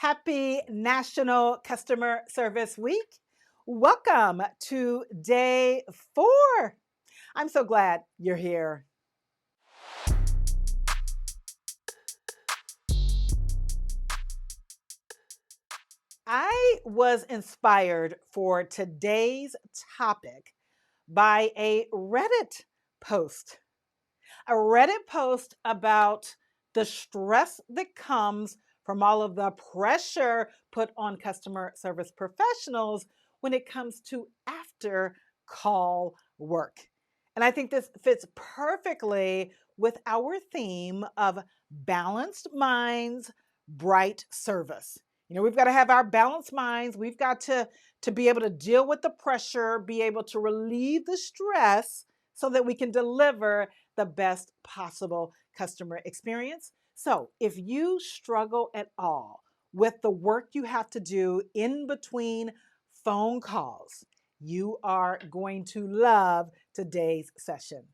Happy National Customer Service Week. Welcome to day 4. I'm so glad you're here. I was inspired for today's topic by a Reddit post. A Reddit post about the stress that comes from all of the pressure put on customer service professionals when it comes to after call work. And I think this fits perfectly with our theme of balanced minds, bright service. We've got to have our balanced minds. We've got to be able to deal with the pressure, be able to relieve the stress so that we can deliver the best possible customer experience. So, if you struggle at all with the work you have to do in between phone calls, you are going to love today's session.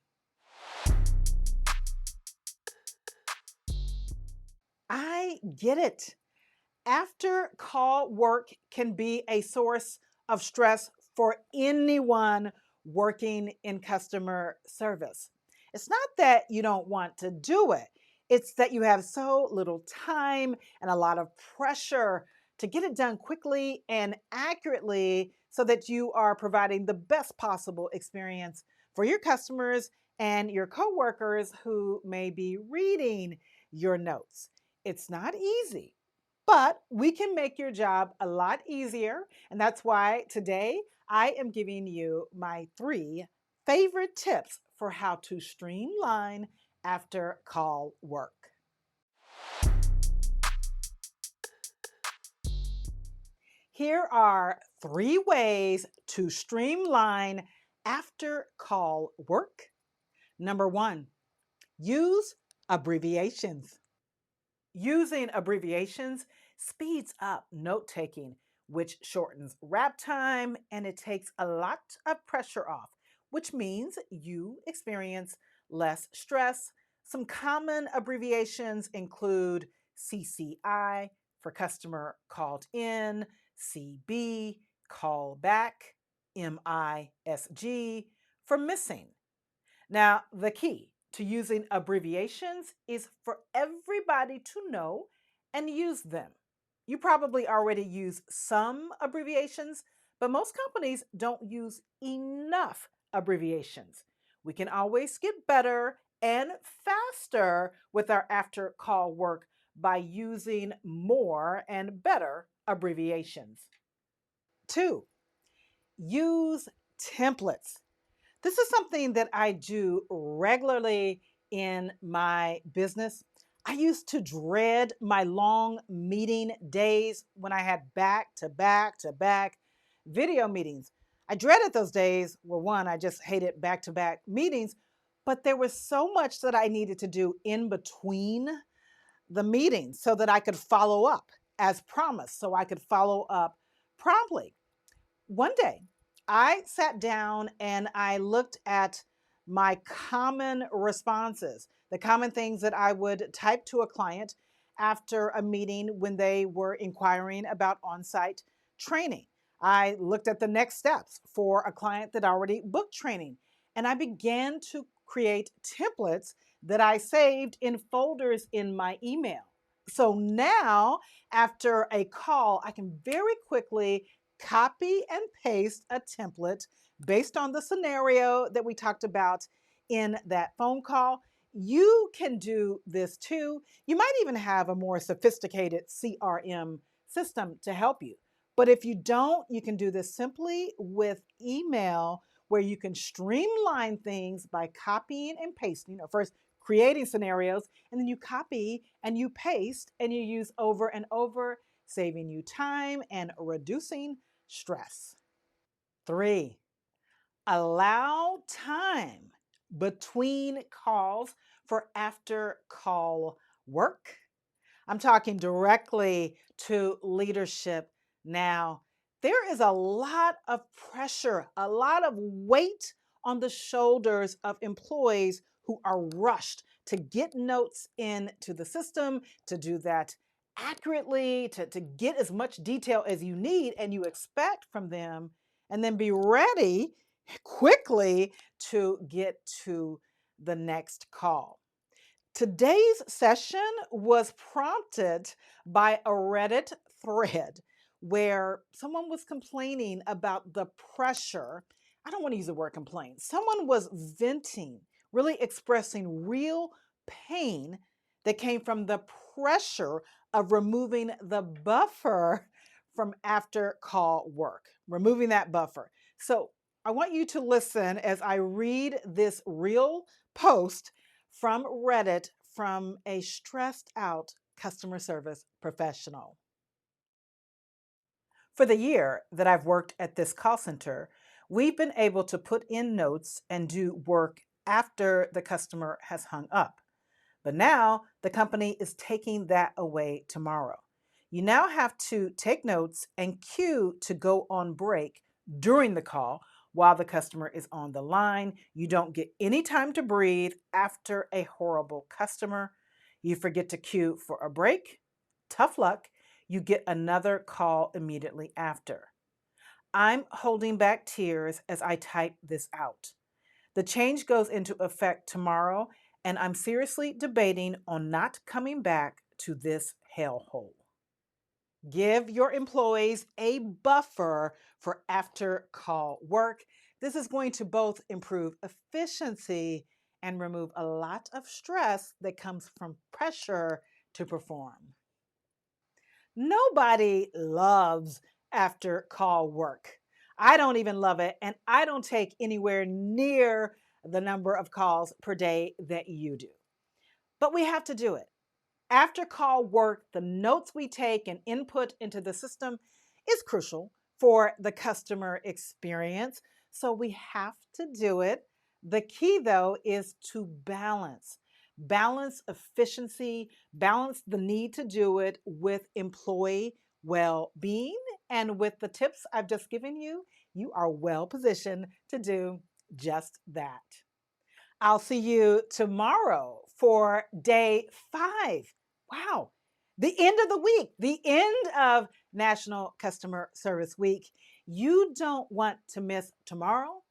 I get it. After call work can be a source of stress for anyone working in customer service. It's not that you don't want to do it, it's that you have so little time and a lot of pressure to get it done quickly and accurately so that you are providing the best possible experience for your customers and your coworkers who may be reading your notes. It's not easy. But we can make your job a lot easier. And that's why today I am giving you my 3 favorite tips for how to streamline after call work. Here are 3 ways to streamline after call work. Number 1, use abbreviations. Using abbreviations speeds up note taking, which shortens wrap time and it takes a lot of pressure off, which means you experience less stress. Some common abbreviations include CCI for customer called in, CB, call back, MISG for missing. Now, the key to using abbreviations is for everybody to know and use them. You probably already use some abbreviations, but most companies don't use enough abbreviations. We can always get better and faster with our after call work by using more and better abbreviations. 2, use templates. This is something that I do regularly in my business. I used to dread my long meeting days when I had back to back to back video meetings. I dreaded those days. Well, one, I just hated back to back meetings, but there was so much that I needed to do in between the meetings so that I could follow up as promised, so I could follow up promptly. One day, I sat down and I looked at my common responses, the common things that I would type to a client after a meeting when they were inquiring about on-site training. I looked at the next steps for a client that already booked training, and I began to create templates that I saved in folders in my email. So now, after a call, I can very quickly copy and paste a template based on the scenario that we talked about in that phone call. You can do this too. You might even have a more sophisticated CRM system to help you. But if you don't, you can do this simply with email, where you can streamline things by copying and pasting, or first creating scenarios, and then you copy and you paste and you use over and over, saving you time and reducing stress. 3, allow time between calls for after call work. I'm talking directly to leadership now. There is a lot of pressure, a lot of weight on the shoulders of employees who are rushed to get notes into the system, to do that accurately, to get as much detail as you need and you expect from them, and then be ready quickly to get to the next call. Today's session was prompted by a Reddit thread where someone was complaining about the pressure. I don't want to use the word complain. Someone was venting, really expressing real pain that came from the pressure of removing the buffer from after call work, removing that buffer. So I want you to listen as I read this real post from Reddit from a stressed out customer service professional. For the year that I've worked at this call center, we've been able to put in notes and do work after the customer has hung up. But now the company is taking that away tomorrow. You now have to take notes and queue to go on break during the call while the customer is on the line. You don't get any time to breathe after a horrible customer. You forget to queue for a break. Tough luck. You get another call immediately after. I'm holding back tears as I type this out. The change goes into effect tomorrow, and I'm seriously debating on not coming back to this hellhole. Give your employees a buffer for after call work. This is going to both improve efficiency and remove a lot of stress that comes from pressure to perform. Nobody loves after call work. I don't even love it, and I don't take anywhere near the number of calls per day that you do. But we have to do it. After call work, the notes we take and input into the system is crucial for the customer experience. So we have to do it. The key, though, is to balance efficiency, balance the need to do it with employee well being. And with the tips I've just given you, you are well positioned to do just that. I'll see you tomorrow for day 5. Wow. The end of the week, the end of National Customer Service Week. You don't want to miss tomorrow.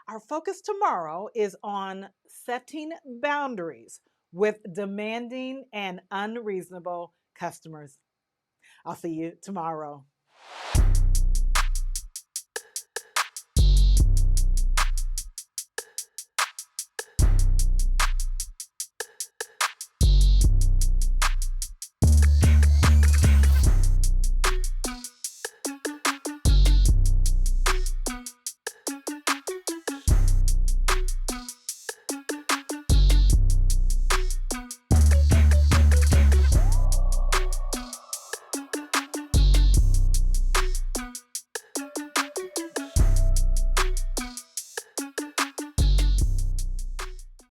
Our focus tomorrow is on setting boundaries with demanding and unreasonable customers. I'll see you tomorrow.